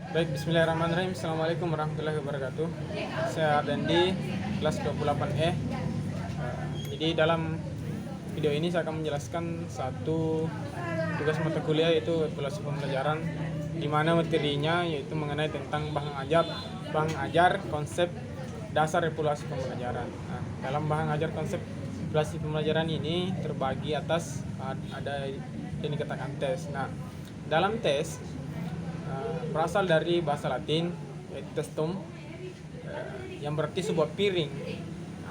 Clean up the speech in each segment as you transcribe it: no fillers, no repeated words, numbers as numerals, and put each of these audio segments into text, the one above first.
Baik, bismillahirrahmanirrahim. Assalamualaikum warahmatullahi wabarakatuh. Saya Ardendi, kelas 28E. Jadi dalam video ini saya akan menjelaskan satu tugas mata kuliah, yaitu evaluasi pembelajaran, di mana materinya yaitu mengenai tentang bahan ajar konsep dasar evaluasi pembelajaran. Nah, dalam bahan ajar konsep evaluasi pembelajaran ini terbagi atas ada yang dikatakan tes. Nah, dalam tes berasal dari bahasa Latin, yaitu testum, yang berarti sebuah piring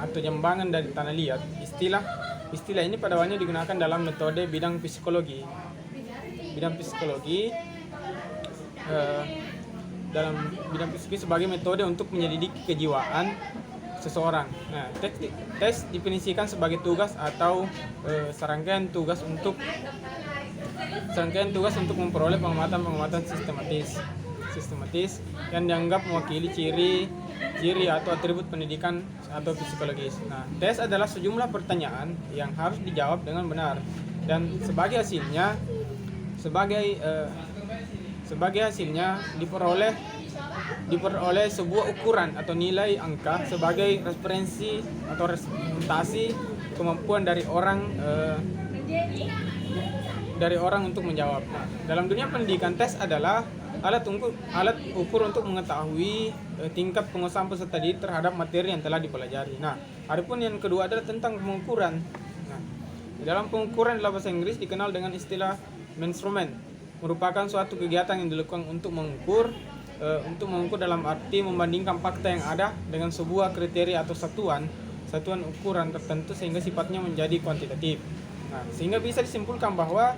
atau jambangan dari tanah liat. Istilah ini pada awalnya digunakan dalam metode bidang psikologi. Dalam bidang psikologi sebagai metode untuk menyelidiki kejiwaan seseorang. Nah, tes definisikan sebagai tugas atau serangkaian tugas untuk memperoleh pengamatan sistematis yang dianggap mewakili ciri atau atribut pendidikan atau psikologis. Nah, tes adalah sejumlah pertanyaan yang harus dijawab dengan benar, dan sebagai hasilnya diperoleh sebuah ukuran atau nilai angka sebagai referensi atau representasi kemampuan dari orang untuk menjawab. Nah, dalam dunia pendidikan, tes adalah alat ukur untuk mengetahui tingkat penguasaan peserta didik terhadap materi yang telah dipelajari. Nah, adapun yang kedua adalah tentang pengukuran. Nah, dalam pengukuran dalam bahasa Inggris dikenal dengan istilah measurement, merupakan suatu kegiatan yang dilakukan untuk mengukur dalam arti membandingkan fakta yang ada dengan sebuah kriteria atau satuan ukuran tertentu sehingga sifatnya menjadi kuantitatif. Nah, sehingga bisa disimpulkan bahwa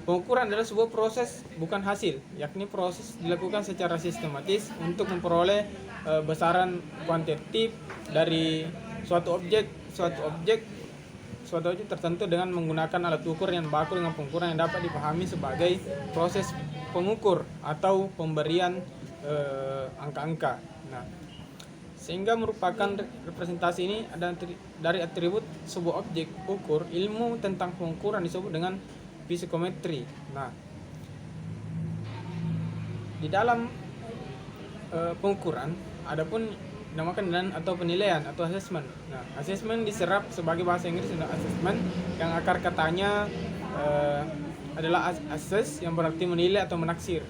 pengukuran adalah sebuah proses, bukan hasil, yakni proses dilakukan secara sistematis untuk memperoleh besaran kuantitatif dari suatu objek tertentu dengan menggunakan alat ukur yang baku dengan pengukuran yang dapat dipahami sebagai proses pengukur atau pemberian angka-angka. Nah, sehingga merupakan representasi ini ada dari atribut sebuah objek ukur. Ilmu tentang pengukuran disebut dengan psikometri. Nah, di dalam pengukuran adapun dinamakan dengan atau penilaian atau assessment. Nah, assessment diserap sebagai bahasa Inggris adalah assessment, yang akar katanya adalah assess, yang berarti menilai atau menaksir.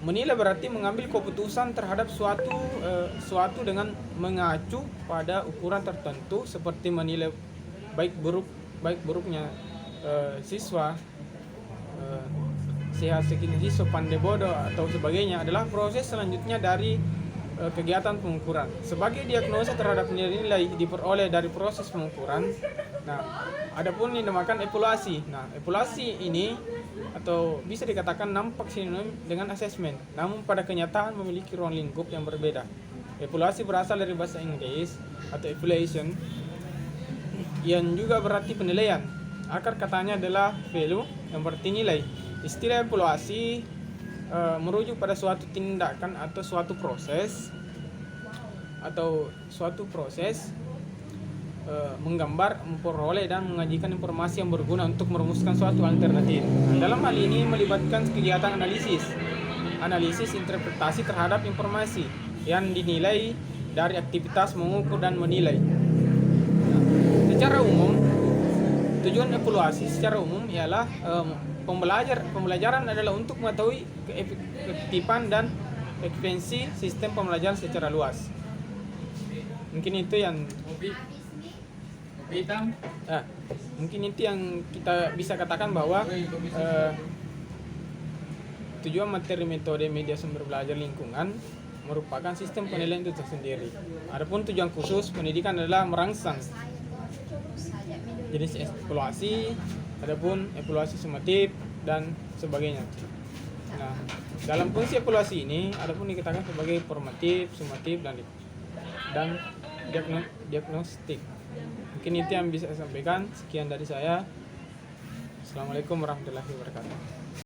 Menilai berarti mengambil keputusan terhadap suatu dengan mengacu pada ukuran tertentu, seperti menilai baik buruknya siswa, sehat sedikit siswa, pandai bodoh atau sebagainya, adalah proses selanjutnya dari kegiatan pengukuran. Sebagai diagnosa terhadap nilai diperoleh dari proses pengukuran. Nah, adapun yang dinamakan evaluasi. Nah, evaluasi ini atau bisa dikatakan nampak sinonim dengan assessment, namun pada kenyataan memiliki ruang lingkup yang berbeda. Evaluasi berasal dari bahasa Inggris atau evaluation, yang juga berarti penilaian. Akar katanya adalah value, yang berarti nilai. Istilah evaluasi merujuk pada suatu tindakan atau suatu proses menggambar, memperoleh dan mengajikan informasi yang berguna untuk merumuskan suatu alternatif. Nah, dalam hal ini melibatkan kegiatan analisis interpretasi terhadap informasi yang dinilai dari aktivitas mengukur dan menilai. Nah, secara umum, tujuan evaluasi secara umum ialah pembelajaran adalah untuk mengetahui keefektifan dan efisiensi sistem pembelajaran secara luas. Mungkin itu yang kita bisa katakan bahwa tujuan materi metode media sumber belajar lingkungan merupakan sistem penilaian itu tersendiri. Adapun tujuan khusus pendidikan adalah merangsang jenis evaluasi, adapun evaluasi sumatif dan sebagainya. Nah, dalam fungsi evaluasi ini adapun dikatakan sebagai formatif, sumatif dan diagnostik. Mungkin itu yang bisa saya sampaikan. Sekian dari saya. Assalamualaikum warahmatullahi wabarakatuh.